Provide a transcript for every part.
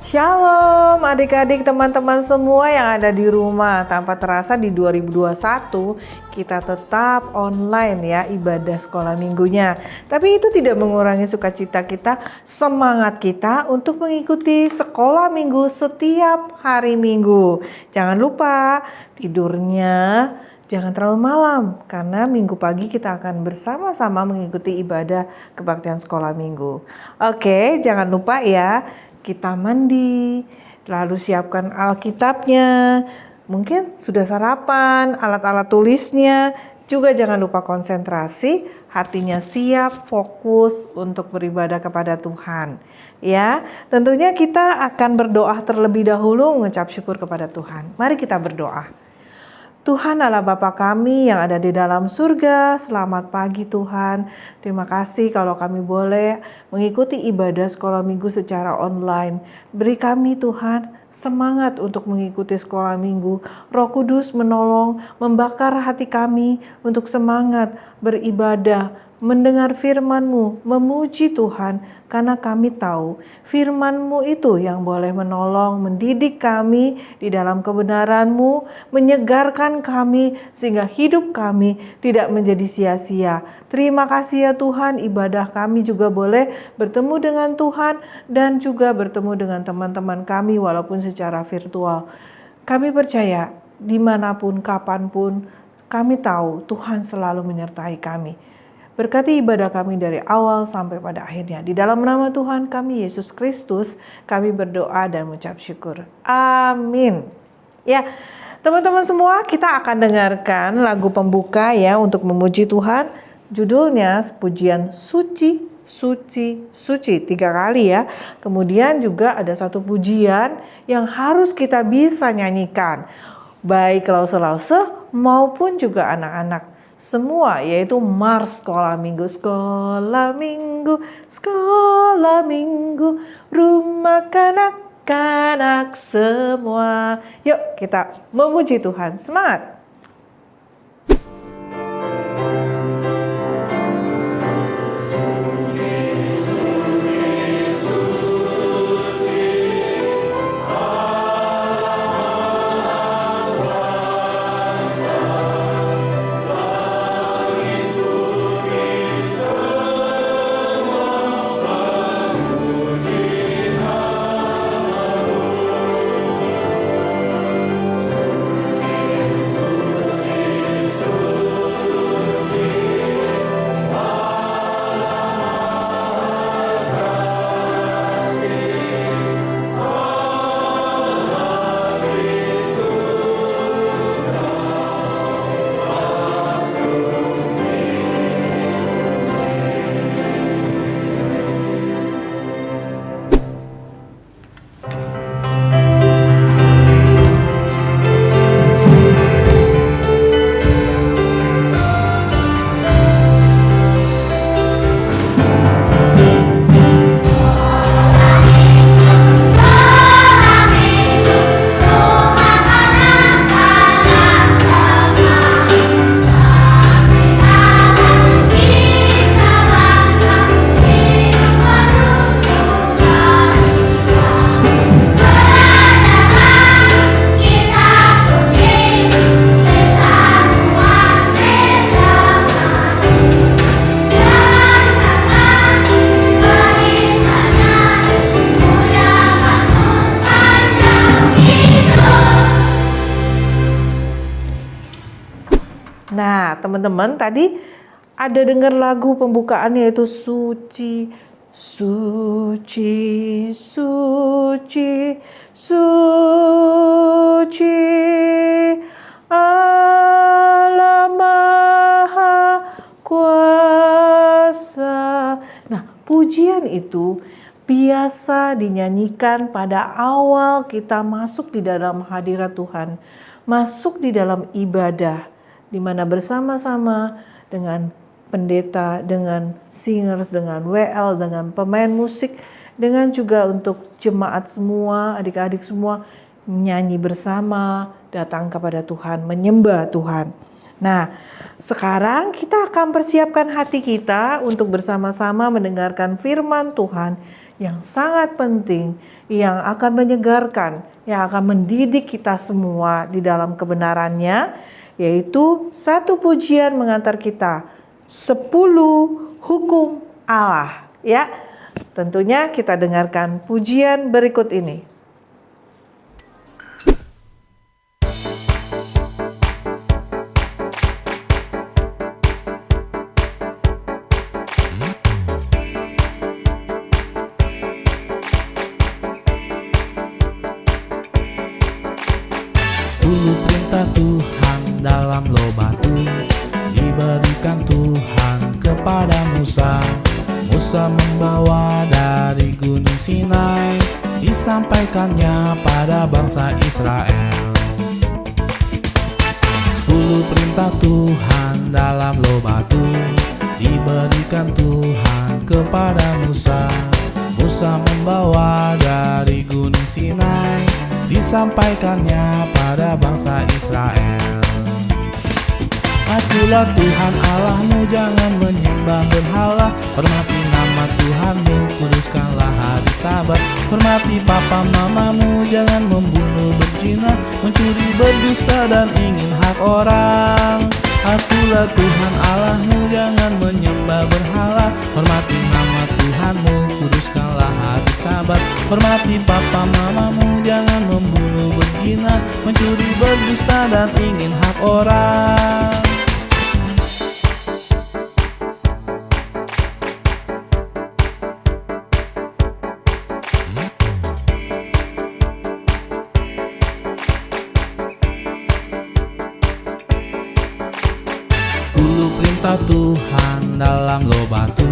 Shalom adik-adik, teman-teman semua yang ada di rumah. Tanpa terasa di 2021 kita tetap online ya ibadah sekolah minggunya. Tapi itu tidak mengurangi sukacita kita, semangat kita untuk mengikuti sekolah minggu setiap hari Minggu. Jangan lupa tidurnya jangan terlalu malam, karena minggu pagi kita akan bersama-sama mengikuti ibadah kebaktian sekolah minggu. Oke, jangan lupa ya, kita mandi, lalu siapkan Alkitabnya, mungkin sudah sarapan, alat-alat tulisnya, juga jangan lupa konsentrasi, hatinya siap, fokus untuk beribadah kepada Tuhan. Ya, tentunya kita akan berdoa terlebih dahulu mengucap syukur kepada Tuhan. Mari kita berdoa. Tuhan Allah Bapa kami yang ada di dalam surga, selamat pagi Tuhan. Terima kasih kalau kami boleh mengikuti ibadah sekolah minggu secara online. Beri kami Tuhan semangat untuk mengikuti sekolah minggu. Roh Kudus menolong, membakar hati kami untuk semangat beribadah, mendengar firman-Mu, memuji Tuhan, karena kami tahu firman-Mu itu yang boleh menolong, mendidik kami di dalam kebenaran-Mu, menyegarkan kami sehingga hidup kami tidak menjadi sia-sia. Terima kasih ya Tuhan, ibadah kami juga boleh bertemu dengan Tuhan dan juga bertemu dengan teman-teman kami walaupun secara virtual. Kami percaya dimanapun, kapanpun, kami tahu Tuhan selalu menyertai kami. Berkati ibadah kami dari awal sampai pada akhirnya. Di dalam nama Tuhan kami, Yesus Kristus, kami berdoa dan mengucap syukur. Amin. Ya, teman-teman semua, kita akan dengarkan lagu pembuka ya untuk memuji Tuhan. Judulnya pujian Suci, Suci, Suci 3 kali ya. Kemudian juga ada satu pujian yang harus kita bisa nyanyikan. Baik lause-lause maupun juga anak-anak. Semua, yaitu Mars sekolah minggu, sekolah minggu, sekolah minggu, rumah kanak-kanak semua. Yuk kita memuji Tuhan, semangat! Nah, teman-teman tadi ada dengar lagu pembukaannya yaitu Suci, Suci, Suci, Suci, Allah Maha Kuasa. Nah, pujian itu biasa dinyanyikan pada awal kita masuk di dalam hadirat Tuhan, masuk di dalam ibadah, di mana bersama-sama dengan pendeta, dengan singers, dengan WL, dengan pemain musik, dengan juga untuk jemaat semua, adik-adik semua nyanyi bersama, datang kepada Tuhan, menyembah Tuhan. Nah, sekarang kita akan persiapkan hati kita untuk bersama-sama mendengarkan firman Tuhan yang sangat penting, yang akan menyegarkan, yang akan mendidik kita semua di dalam kebenarannya, yaitu satu pujian mengantar kita 10 hukum Allah. Ya, tentunya kita dengarkan pujian berikut ini. Perintah Tuhan dalam loh batu diberikan Tuhan kepada Musa. Musa membawa dari gunung Sinai, disampaikannya pada bangsa Israel. 10 perintah Tuhan dalam loh batu diberikan Tuhan kepada Musa. Musa membawa dari gunung Sinai, disampaikannya pada bangsa Israel. Akulah Tuhan Allahmu, jangan menyembah berhala. Hormati nama Tuhanmu, kuduskanlah hari Sabat. Hormati papa mamamu, jangan membunuh, berzina, mencuri, berdusta, dan ingin hak orang. Akulah Tuhan Allahmu, jangan menyembah berhala. Hormati nama Tuhanmu, kuduskanlah hari Sabat. Hormati papa mamamu, jangan membunuh, berzina, mencuri, berdusta, dan ingin hak orang. Perintah Tuhan dalam loh batu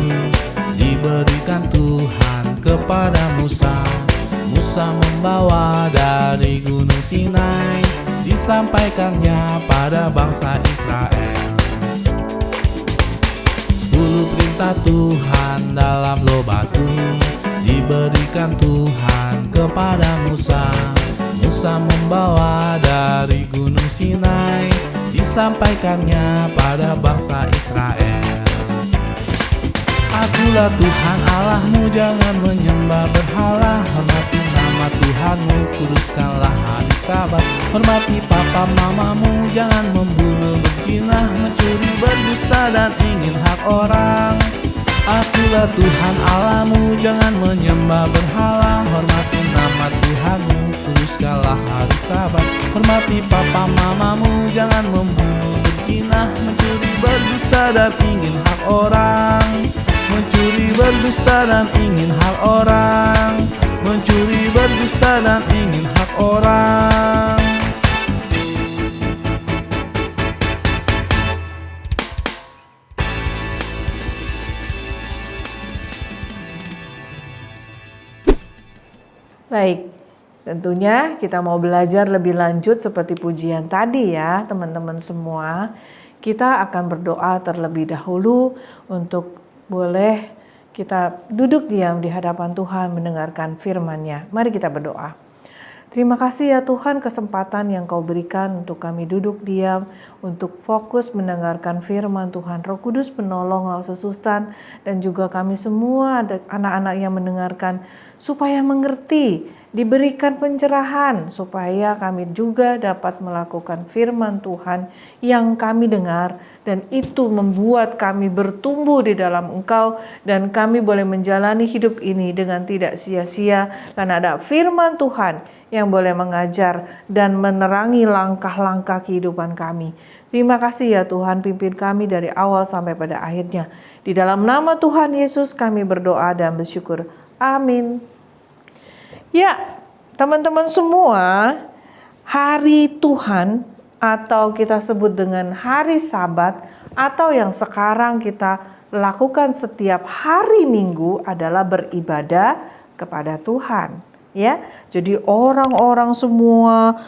diberikan Tuhan kepada Musa. Musa membawa dari gunung Sinai, disampaikannya pada bangsa Israel. 10 perintah Tuhan dalam loh batu diberikan Tuhan kepada Musa. Musa membawa dari gunung Sinai, disampaikannya pada bangsa Israel. Akulah Tuhan Allahmu, jangan menyembah berhala. Hormati nama Tuhanmu, kuduskanlah hari Sabat. Hormati papa mamamu, jangan membunuh, berzina, mencuri, berdusta, dan ingin hak orang. Akulah Tuhan Allahmu, jangan menyembah berhala. Hormati nama Tuhanmu, kuduskanlah hari Sabat. Hormati papa mamamu, jangan membunuh, berzina, mencuri, berdusta, dan ingin hak orang. Mencuri, berdusta, dan ingin hak orang. Mencuri, berdusta, dan ingin hak orang. Baik, tentunya kita mau belajar lebih lanjut seperti pujian tadi ya teman-teman semua. Kita akan berdoa terlebih dahulu untuk boleh kita duduk diam di hadapan Tuhan mendengarkan firman-Nya. Mari kita berdoa. Terima kasih ya Tuhan, kesempatan yang Kau berikan untuk kami duduk diam, untuk fokus mendengarkan firman Tuhan. Roh Kudus penolong Laut Sesusan dan juga kami semua anak-anak yang mendengarkan supaya mengerti, diberikan pencerahan supaya kami juga dapat melakukan firman Tuhan yang kami dengar, dan itu membuat kami bertumbuh di dalam Engkau dan kami boleh menjalani hidup ini dengan tidak sia-sia karena ada firman Tuhan yang boleh mengajar dan menerangi langkah-langkah kehidupan kami. Terima kasih ya Tuhan, pimpin kami dari awal sampai pada akhirnya. Di dalam nama Tuhan Yesus kami berdoa dan bersyukur. Amin. Ya, teman-teman semua, hari Tuhan atau kita sebut dengan hari Sabat atau yang sekarang kita lakukan setiap hari Minggu adalah beribadah kepada Tuhan. Ya, jadi orang-orang semua,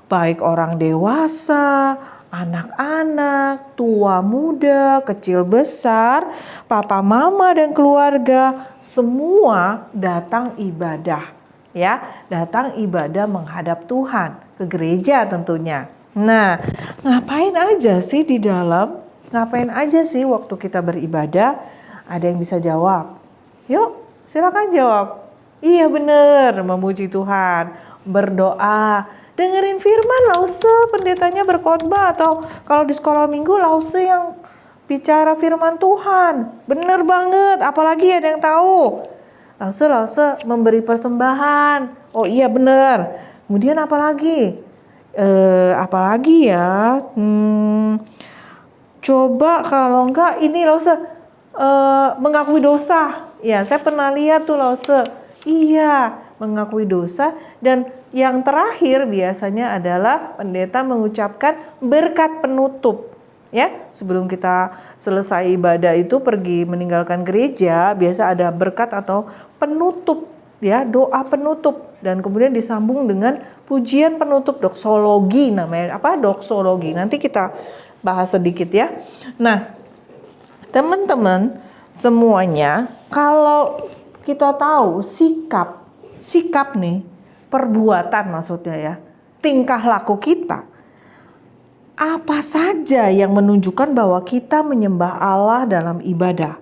baik orang dewasa, anak-anak, tua muda, kecil besar, papa mama dan keluarga, semua datang ibadah. Ya, datang ibadah menghadap Tuhan, ke gereja tentunya. Nah, ngapain aja sih di dalam? Ngapain aja sih waktu kita beribadah? Ada yang bisa jawab? Yuk, Silakan jawab. Iya bener, memuji Tuhan, berdoa, dengerin firman lause pendetanya berkhotbah, atau kalau di sekolah minggu lause yang bicara firman Tuhan. Bener banget, apalagi ada yang tahu. Lause memberi persembahan. Oh iya bener. Kemudian apalagi? Apalagi ya? Coba kalau enggak ini lause mengakui dosa. Ya, saya pernah lihat tuh lause. Iya, mengakui dosa. Dan yang terakhir biasanya adalah pendeta mengucapkan berkat penutup. Ya, sebelum kita selesai ibadah itu pergi meninggalkan gereja, biasa ada berkat atau penutup, ya, doa penutup, dan kemudian disambung dengan pujian penutup, doksologi namanya. Apa doksologi? Nanti kita bahas sedikit ya. Nah, teman-teman semuanya, kalau kita tahu sikap nih, perbuatan maksudnya ya, tingkah laku kita, apa saja yang menunjukkan bahwa kita menyembah Allah dalam ibadah.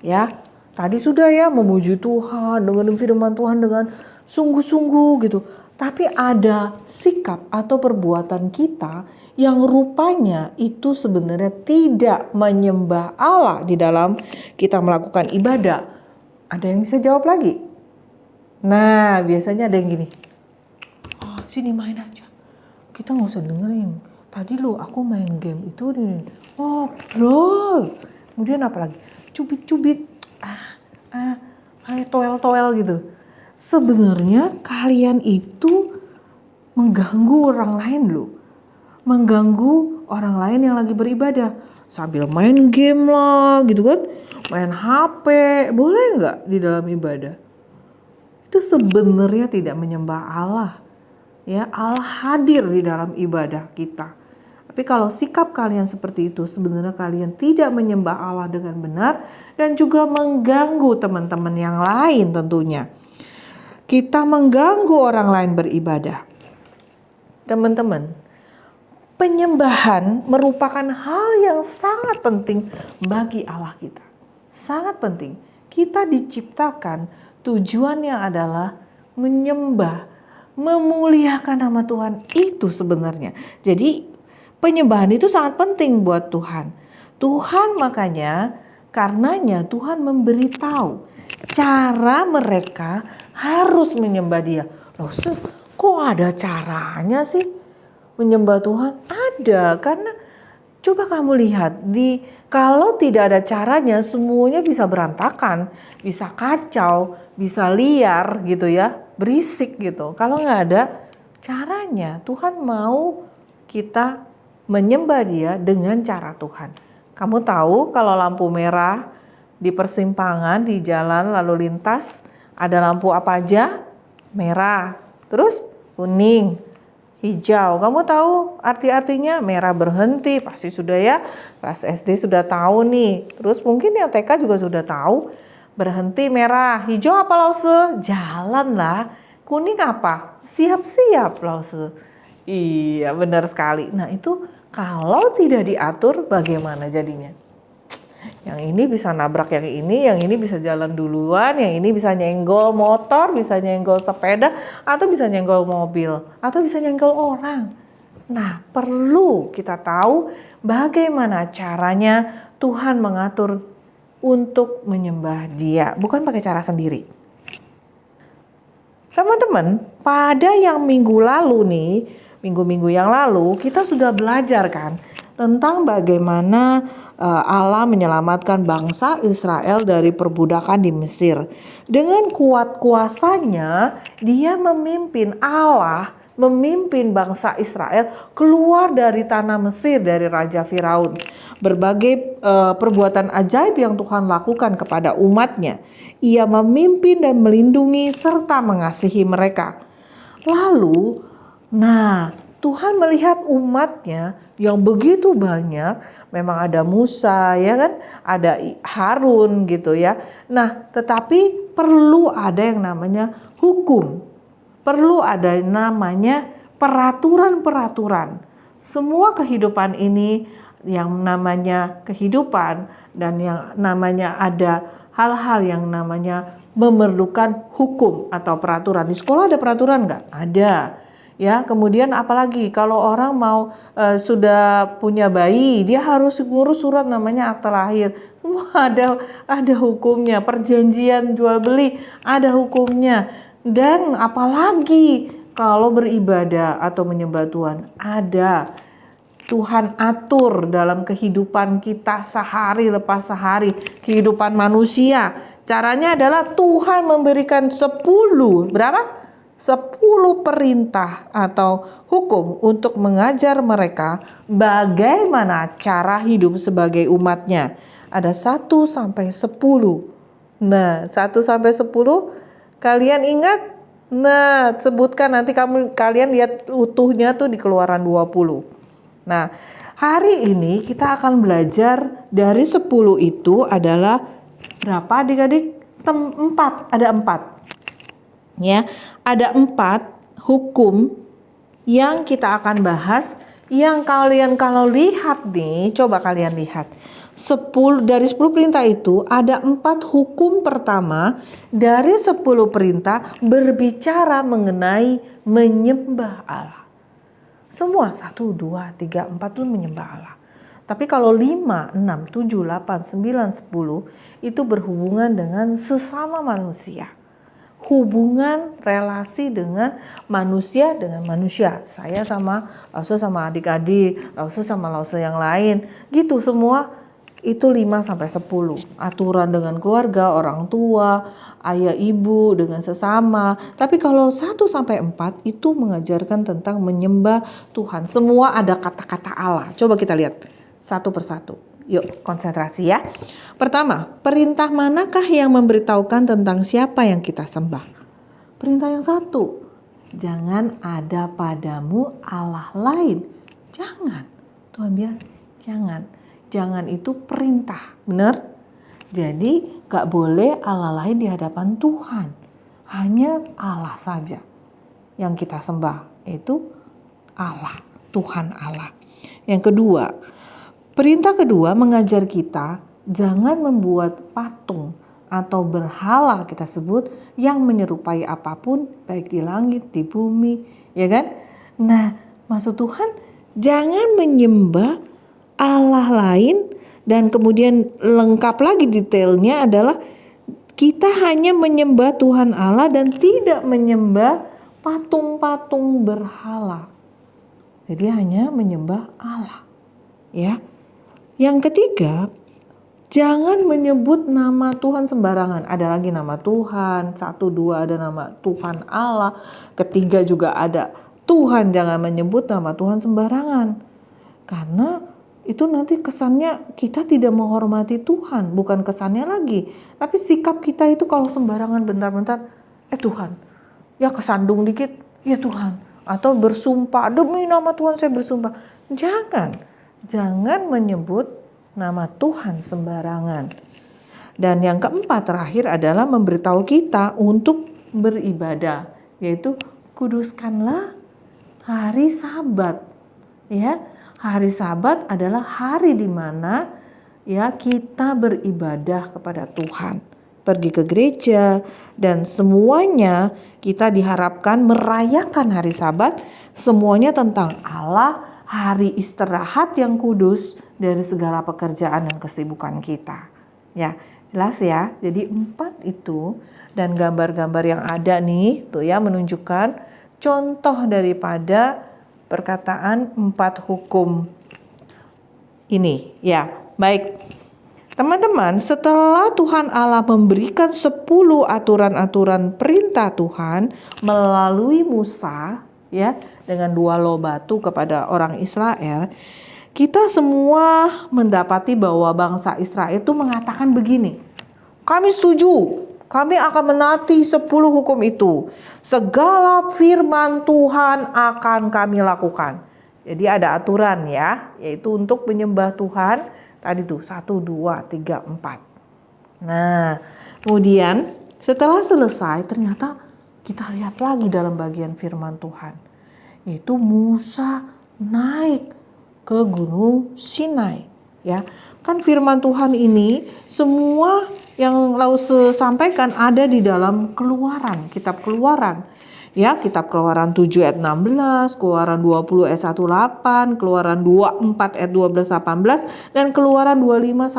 Ya, tadi sudah ya, memuji Tuhan, dengerin firman Tuhan dengan sungguh-sungguh gitu. Tapi ada sikap atau perbuatan kita yang rupanya itu sebenarnya tidak menyembah Allah di dalam kita melakukan ibadah. Ada yang bisa jawab lagi? Nah, biasanya ada yang gini. Sini main aja. Kita nggak usah dengerin. Tadi lo aku main game itu nih. Bro. Kemudian apa lagi? Cubit-cubit. Toel-toel gitu. Sebenarnya kalian itu mengganggu orang lain loh. Mengganggu orang lain yang lagi beribadah. Sambil main game lah gitu kan. Main HP. Boleh nggak di dalam ibadah? Itu sebenarnya tidak menyembah Allah. Ya, Allah hadir di dalam ibadah kita. Tapi kalau sikap kalian seperti itu, sebenarnya kalian tidak menyembah Allah dengan benar dan juga mengganggu teman-teman yang lain tentunya. Kita mengganggu orang lain beribadah. Teman-teman, penyembahan merupakan hal yang sangat penting bagi Allah kita. Sangat penting. Kita diciptakan, tujuannya adalah menyembah, memuliakan nama Tuhan itu sebenarnya. Jadi penyembahan itu sangat penting buat Tuhan. Tuhan makanya, karenanya Tuhan memberitahu cara mereka harus menyembah Dia. Loh, kok ada caranya sih menyembah Tuhan? Ada, karena coba kamu lihat, kalau tidak ada caranya semuanya bisa berantakan, bisa kacau, bisa liar gitu ya, berisik gitu. Kalau nggak ada caranya, Tuhan mau kita menyembah Dia dengan cara Tuhan. Kamu tahu kalau lampu merah di persimpangan, di jalan lalu lintas, ada lampu apa aja? Merah, terus kuning, hijau. Kamu tahu arti-artinya? Merah berhenti, pasti sudah ya. Kelas SD sudah tahu nih. Terus mungkin yang TK juga sudah tahu. Berhenti merah, hijau apa lause? Jalan lah. Kuning apa? Siap-siap lause. Iya, benar sekali. Nah, itu kalau tidak diatur bagaimana jadinya? Yang ini bisa nabrak yang ini bisa jalan duluan, yang ini bisa nyenggol motor, bisa nyenggol sepeda, atau bisa nyenggol mobil, atau bisa nyenggol orang. Nah, perlu kita tahu bagaimana caranya Tuhan mengatur untuk menyembah Dia, bukan pakai cara sendiri. Teman-teman, pada yang minggu lalu nih, minggu-minggu yang lalu kita sudah belajar kan tentang bagaimana Allah menyelamatkan bangsa Israel dari perbudakan di Mesir. Dengan kuat kuasanya Dia memimpin, Allah memimpin bangsa Israel keluar dari tanah Mesir, dari Raja Firaun. Berbagai perbuatan ajaib yang Tuhan lakukan kepada umatnya. Ia memimpin dan melindungi serta mengasihi mereka. Lalu, Tuhan melihat umatnya yang begitu banyak, memang ada Musa ya kan, ada Harun gitu ya. Nah, tetapi perlu ada yang namanya hukum. Perlu ada yang namanya peraturan-peraturan. Semua kehidupan ini yang namanya kehidupan dan yang namanya ada hal-hal yang namanya memerlukan hukum atau peraturan. Di sekolah ada peraturan nggak? Ada. Ya, kemudian apalagi kalau orang mau sudah punya bayi, dia harus ngurus surat namanya akta lahir. Semua ada hukumnya. Perjanjian jual beli ada hukumnya. Dan apalagi kalau beribadah atau menyembah Tuhan, ada. Tuhan atur dalam kehidupan kita sehari lepas sehari, kehidupan manusia. Caranya adalah Tuhan memberikan 10, berapa? 10 perintah atau hukum untuk mengajar mereka bagaimana cara hidup sebagai umatnya. Ada 1 sampai 10. Nah, 1 sampai 10 kalian ingat? Nah, sebutkan nanti kalian lihat utuhnya tuh di Keluaran 20. Nah, hari ini kita akan belajar dari 10 itu adalah berapa adik-adik? 4, ada 4. Ya, ada 4 hukum yang kita akan bahas, yang kalian kalau lihat nih, coba kalian lihat. Dari 10 perintah itu ada 4 hukum pertama dari 10 perintah berbicara mengenai menyembah Allah. Semua 1, 2, 3, 4 itu menyembah Allah. Tapi kalau 5, 6, 7, 8, 9, 10 itu berhubungan dengan sesama manusia. Hubungan relasi dengan manusia dengan manusia. Saya sama Lause sama adik-adik, Lause sama Lause yang lain. Gitu semua itu 5 sampai 10. Aturan dengan keluarga, orang tua, ayah ibu dengan sesama. Tapi kalau 1 sampai 4 itu mengajarkan tentang menyembah Tuhan. Semua ada kata-kata Allah. Coba kita lihat satu persatu. Yuk konsentrasi ya. Pertama, perintah manakah yang memberitahukan tentang siapa yang kita sembah? Perintah yang 1, jangan ada padamu Allah lain. Jangan. Tuhan bilang jangan. Jangan itu perintah, benar? Jadi gak boleh Allah lain di hadapan Tuhan. Hanya Allah saja yang kita sembah, itu Allah, Tuhan Allah. Yang kedua, perintah kedua mengajar kita jangan membuat patung atau berhala kita sebut yang menyerupai apapun baik di langit, di bumi, ya kan? Nah, maksud Tuhan jangan menyembah Allah lain, dan kemudian lengkap lagi detailnya adalah kita hanya menyembah Tuhan Allah dan tidak menyembah patung-patung berhala. Jadi hanya menyembah Allah, ya. Yang ketiga, jangan menyebut nama Tuhan sembarangan. Ada lagi nama Tuhan, 1, 2 ada nama Tuhan Allah. Ketiga juga ada Tuhan, jangan menyebut nama Tuhan sembarangan. Karena itu nanti kesannya kita tidak menghormati Tuhan. Bukan kesannya lagi, tapi sikap kita itu kalau sembarangan bentar-bentar, Tuhan, ya kesandung dikit, ya Tuhan. Atau bersumpah, demi nama Tuhan saya bersumpah. Jangan menyebut nama Tuhan sembarangan. Dan yang keempat terakhir adalah memberitahu kita untuk beribadah, yaitu kuduskanlah hari Sabat. Ya, hari Sabat adalah hari di mana ya kita beribadah kepada Tuhan. Pergi ke gereja dan semuanya kita diharapkan merayakan hari Sabat, semuanya tentang Allah, hari istirahat yang kudus dari segala pekerjaan dan kesibukan kita. Ya, jelas ya. Jadi 4 itu dan gambar-gambar yang ada nih tuh ya menunjukkan contoh daripada perkataan 4 hukum ini. Ya, baik. Teman-teman, setelah Tuhan Allah memberikan 10 aturan-aturan perintah Tuhan melalui Musa ya dengan 2 loh batu kepada orang Israel, kita semua mendapati bahwa bangsa Israel itu mengatakan begini, kami setuju, kami akan menaati 10 hukum itu, segala firman Tuhan akan kami lakukan. Jadi ada aturan ya, yaitu untuk menyembah Tuhan. Tadi tuh 1, 2, 3, 4. Nah, kemudian setelah selesai ternyata kita lihat lagi dalam bagian firman Tuhan. Yaitu Musa naik ke Gunung Sinai. Ya, kan firman Tuhan ini semua yang Lause sampaikan ada di dalam Keluaran, kitab Keluaran. Ya, kitab Keluaran 7 ayat 16, Keluaran 20 ayat 18, Keluaran 24 ayat 12-18, dan Keluaran 25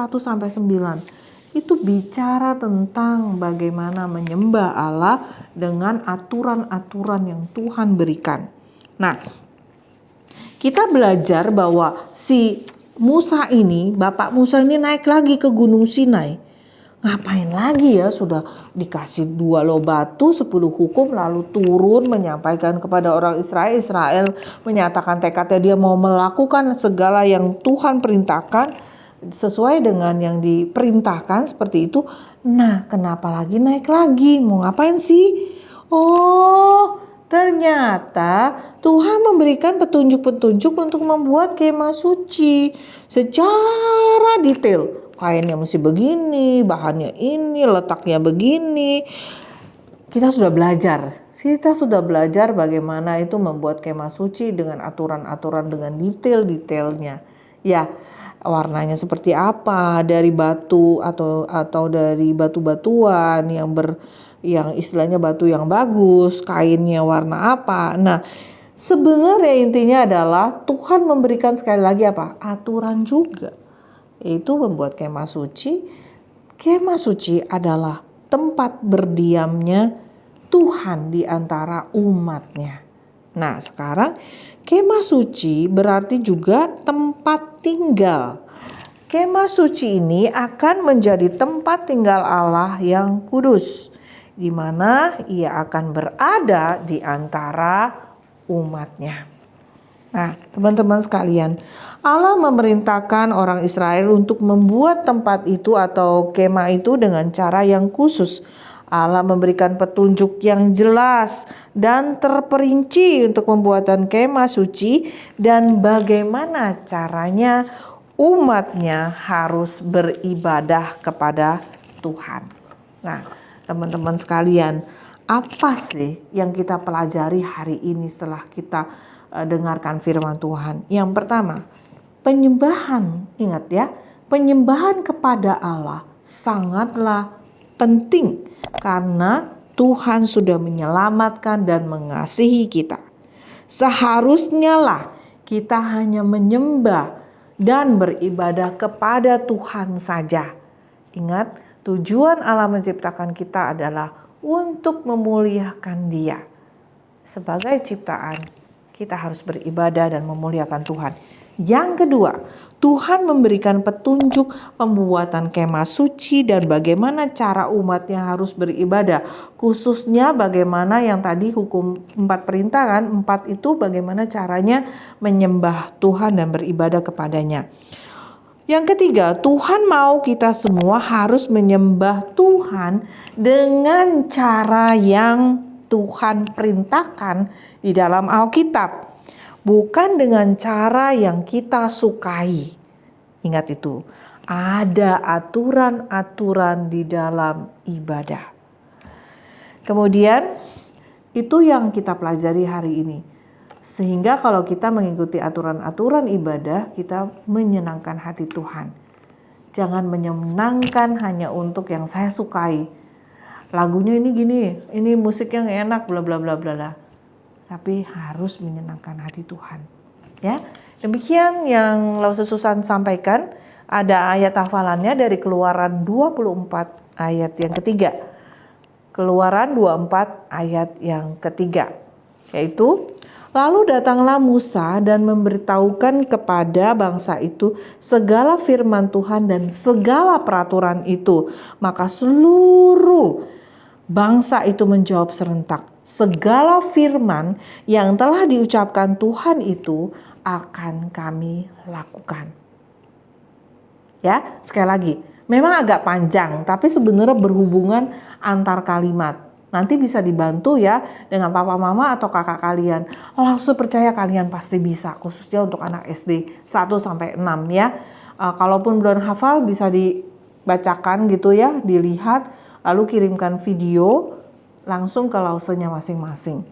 1-9. Itu bicara tentang bagaimana menyembah Allah dengan aturan-aturan yang Tuhan berikan. Nah, kita belajar bahwa si Musa ini, Bapak Musa ini naik lagi ke Gunung Sinai. Ngapain lagi ya, sudah dikasih 2 loh batu, 10 hukum, lalu turun menyampaikan kepada orang Israel. Israel menyatakan tekadnya dia mau melakukan segala yang Tuhan perintahkan sesuai dengan yang diperintahkan seperti itu. Nah, kenapa lagi naik lagi? Mau ngapain sih? Oh, ternyata Tuhan memberikan petunjuk-petunjuk untuk membuat kemah suci secara detail. Kainnya mesti begini, bahannya ini, letaknya begini. Kita sudah belajar bagaimana itu membuat kemah suci dengan aturan-aturan, dengan detail-detailnya. Ya, warnanya seperti apa, dari batu atau dari batu-batuan yang istilahnya batu yang bagus, kainnya warna apa. Nah, sebenarnya intinya adalah Tuhan memberikan sekali lagi apa? Aturan juga. Yaitu membuat kemah suci. Kemah suci adalah tempat berdiamnya Tuhan di antara umatnya. Nah, sekarang kemah suci berarti juga tempat tinggal. Kemah suci ini akan menjadi tempat tinggal Allah yang kudus, di mana ia akan berada di antara umatnya. Nah, teman-teman sekalian, Allah memerintahkan orang Israel untuk membuat tempat itu atau kemah itu dengan cara yang khusus. Allah memberikan petunjuk yang jelas dan terperinci untuk pembuatan kemah suci dan bagaimana caranya umatnya harus beribadah kepada Tuhan. Nah, teman-teman sekalian, apa sih yang kita pelajari hari ini setelah kita dengarkan firman Tuhan? Yang pertama, penyembahan. Ingat ya, penyembahan kepada Allah sangatlah penting karena Tuhan sudah menyelamatkan dan mengasihi kita. Seharusnya lah kita hanya menyembah dan beribadah kepada Tuhan saja. Ingat, tujuan Allah menciptakan kita adalah untuk memuliakan Dia. Sebagai ciptaan, kita harus beribadah dan memuliakan Tuhan. Yang kedua, Tuhan memberikan petunjuk pembuatan kemah suci dan bagaimana cara umatnya harus beribadah. Khususnya bagaimana yang tadi hukum 4 perintah kan, 4 itu bagaimana caranya menyembah Tuhan dan beribadah kepadanya. Yang ketiga, Tuhan mau kita semua harus menyembah Tuhan dengan cara yang Tuhan perintahkan di dalam Alkitab. Bukan dengan cara yang kita sukai. Ingat itu, ada aturan-aturan di dalam ibadah. Kemudian, itu yang kita pelajari hari ini. Sehingga kalau kita mengikuti aturan-aturan ibadah, kita menyenangkan hati Tuhan. Jangan menyenangkan hanya untuk yang saya sukai. Lagunya ini gini, ini musik yang enak, bla bla bla bla bla. Tapi harus menyenangkan hati Tuhan. Ya, demikian yang Lause Susan sampaikan. Ada ayat hafalannya dari Keluaran 24 ayat yang ketiga. Keluaran 24 ayat yang ketiga. Yaitu, lalu datanglah Musa dan memberitahukan kepada bangsa itu segala firman Tuhan dan segala peraturan itu. Maka seluruh bangsa itu menjawab serentak, segala firman yang telah diucapkan Tuhan itu akan kami lakukan. Ya, sekali lagi, memang agak panjang, tapi sebenarnya berhubungan antar kalimat. Nanti bisa dibantu ya dengan papa mama atau kakak kalian. Langsung percaya kalian pasti bisa, khususnya untuk anak SD 1-6 ya. Kalaupun belum hafal bisa dibacakan gitu ya, dilihat. Lalu kirimkan video langsung ke lausenya masing-masing.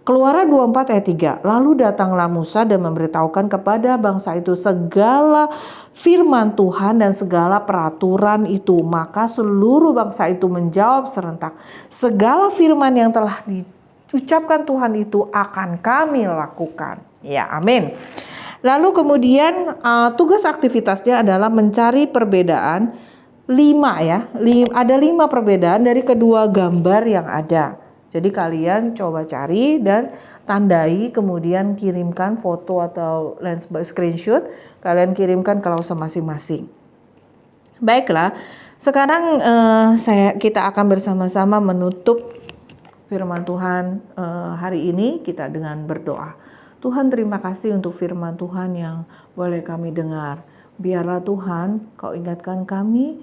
Keluaran 24 ayat 3. Lalu datanglah Musa dan memberitahukan kepada bangsa itu segala firman Tuhan dan segala peraturan itu. Maka seluruh bangsa itu menjawab serentak, segala firman yang telah diucapkan Tuhan itu akan kami lakukan. Ya, amin. Lalu kemudian tugas aktivitasnya adalah mencari perbedaan 5 ya. Ada 5 perbedaan dari kedua gambar yang ada. Jadi kalian coba cari dan tandai, kemudian kirimkan foto atau screenshot, kalian kirimkan ke Lausa masing-masing. Baiklah, sekarang kita akan bersama-sama menutup firman Tuhan hari ini kita dengan berdoa. Tuhan, terima kasih untuk firman Tuhan yang boleh kami dengar. Biarlah Tuhan Kau ingatkan kami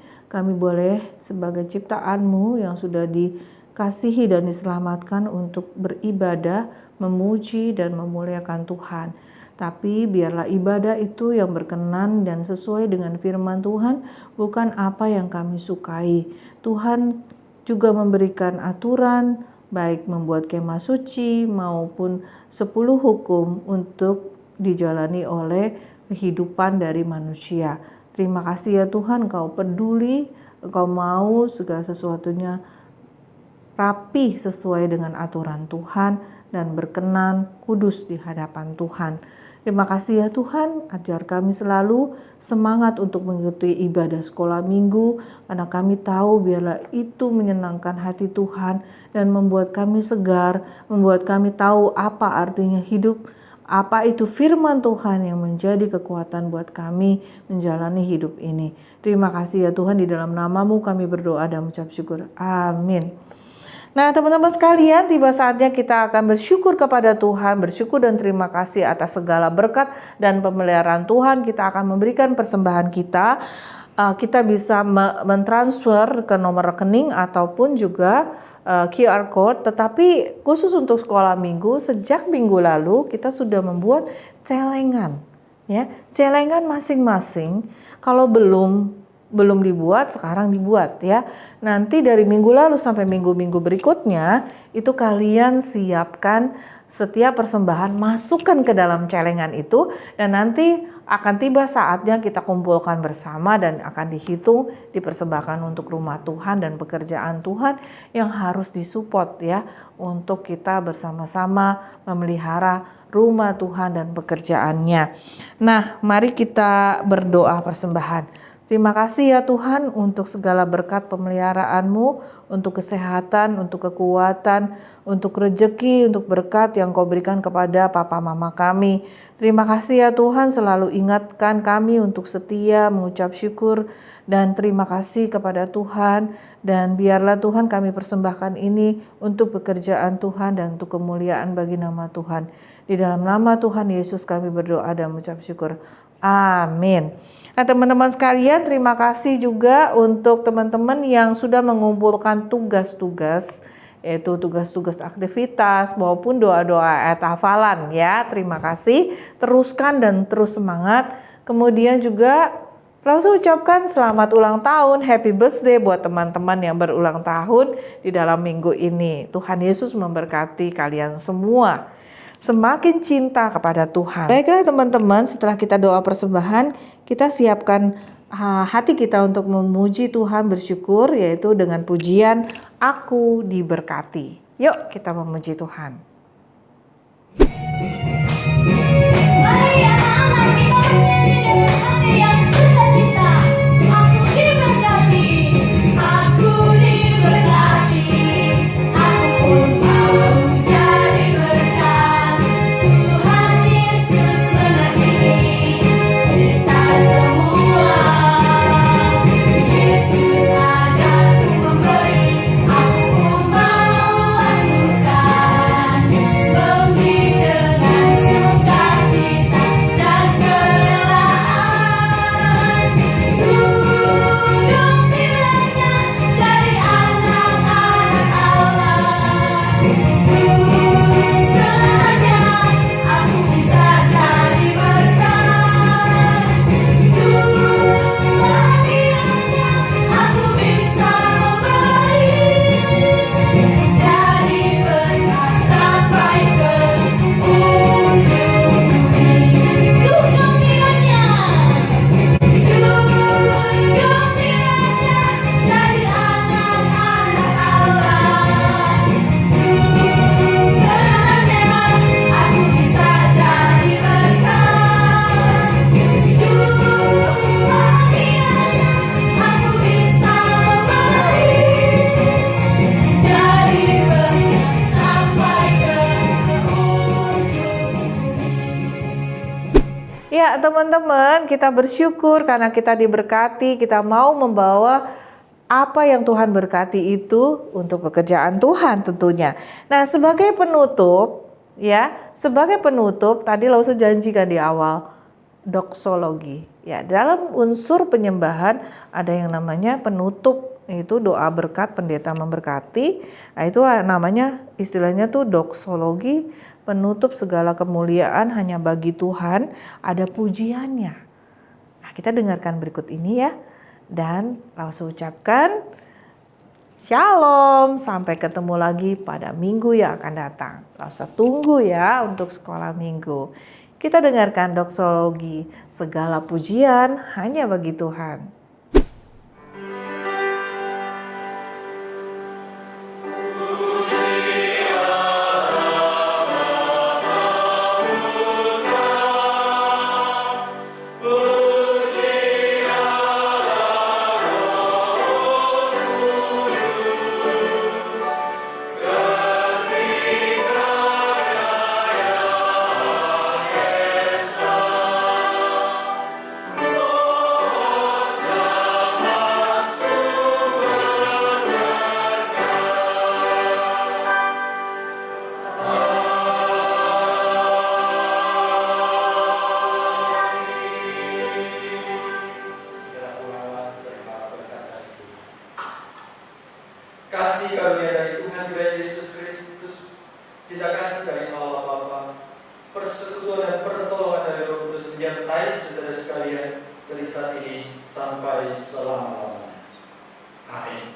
boleh sebagai ciptaan-Mu yang sudah dikasihi dan diselamatkan untuk beribadah, memuji dan memuliakan Tuhan. Tapi biarlah ibadah itu yang berkenan dan sesuai dengan firman Tuhan, bukan apa yang kami sukai. Tuhan juga memberikan aturan, baik membuat kemah suci maupun 10 hukum untuk dijalani oleh kehidupan dari manusia. Terima kasih ya Tuhan, Kau peduli, Kau mau segala sesuatunya rapi sesuai dengan aturan Tuhan dan berkenan kudus di hadapan Tuhan. Terima kasih ya Tuhan, ajar kami selalu semangat untuk mengikuti ibadah sekolah minggu, karena kami tahu biarlah itu menyenangkan hati Tuhan dan membuat kami segar, membuat kami tahu apa artinya hidup, apa itu firman Tuhan yang menjadi kekuatan buat kami menjalani hidup ini. Terima kasih ya Tuhan, di dalam nama-Mu kami berdoa dan mengucap syukur. Amin. Nah teman-teman sekalian, tiba saatnya kita akan bersyukur kepada Tuhan, bersyukur dan terima kasih atas segala berkat dan pemeliharaan Tuhan. Kita akan memberikan persembahan kita. Kita bisa mentransfer ke nomor rekening ataupun juga QR code. Tetapi khusus untuk sekolah minggu, sejak minggu lalu kita sudah membuat celengan. Ya, celengan masing-masing. Kalau belum dibuat, sekarang dibuat ya. Nanti dari minggu lalu sampai minggu-minggu berikutnya itu kalian siapkan setiap persembahan, masukkan ke dalam celengan itu, dan nanti akan tiba saatnya kita kumpulkan bersama dan akan dihitung, dipersembahkan untuk rumah Tuhan dan pekerjaan Tuhan yang harus disupport ya, untuk kita bersama-sama memelihara rumah Tuhan dan pekerjaannya. Nah, mari kita berdoa persembahan. Terima kasih ya Tuhan untuk segala berkat pemeliharaan-Mu, untuk kesehatan, untuk kekuatan, untuk rezeki, untuk berkat yang Kau berikan kepada papa mama kami. Terima kasih ya Tuhan, selalu ingatkan kami untuk setia mengucap syukur dan terima kasih kepada Tuhan. Dan biarlah Tuhan kami persembahkan ini untuk pekerjaan Tuhan dan untuk kemuliaan bagi nama Tuhan. Di dalam nama Tuhan Yesus kami berdoa dan mengucap syukur. Amin. Nah teman-teman sekalian, terima kasih juga untuk teman-teman yang sudah mengumpulkan tugas-tugas, yaitu tugas-tugas aktivitas maupun doa-doa ayat hafalan ya. Terima kasih, teruskan dan terus semangat. Kemudian juga langsung ucapkan selamat ulang tahun, happy birthday buat teman-teman yang berulang tahun di dalam minggu ini. Tuhan Yesus memberkati kalian semua. Semakin cinta kepada Tuhan. Baiklah teman-teman, setelah kita doa persembahan, kita siapkan hati kita untuk memuji Tuhan, bersyukur, yaitu dengan pujian Aku Diberkati. Yuk kita memuji Tuhan. Ya teman-teman, kita bersyukur karena kita diberkati, kita mau membawa apa yang Tuhan berkati itu untuk pekerjaan Tuhan tentunya. Nah, sebagai penutup tadi Lause janjikan di awal doksologi. Ya, dalam unsur penyembahan ada yang namanya penutup, itu doa berkat pendeta memberkati. Nah, itu namanya istilahnya tuh doksologi, penutup segala kemuliaan hanya bagi Tuhan, ada pujiannya. Nah, kita dengarkan berikut ini ya. Dan langsung ucapkan Shalom, sampai ketemu lagi pada minggu yang akan datang. Langsung tunggu ya untuk sekolah minggu. Kita dengarkan doksologi, segala pujian hanya bagi Tuhan. Kasih karunia dari Tuhan kita Yesus Kristus, cinta kasih dari Allah Bapa, persekutuan dan pertolongan dari Roh Kudus menyertai saudara sekalian dari saat ini sampai selama-lamanya. Amin.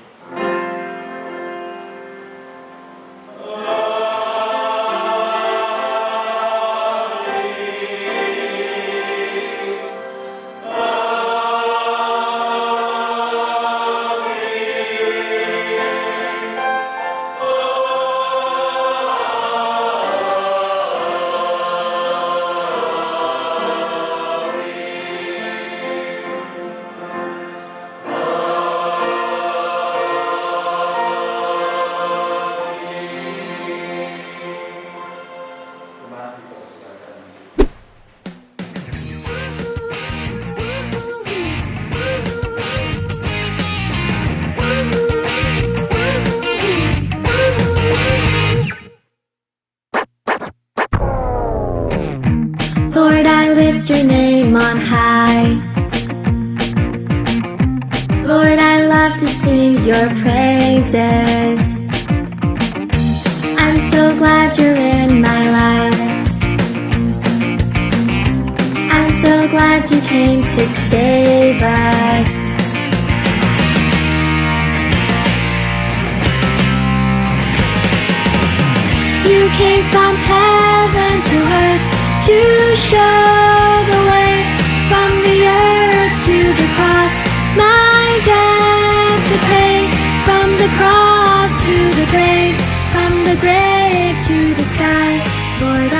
Lord, I lift your name on high. Lord, I love to sing your praises. I'm so glad you're in my life. I'm so glad you came to save us. You came from heaven to earth to show the way, from the earth to the cross, my debt to pay, from the cross to the grave, from the grave to the sky. Lord,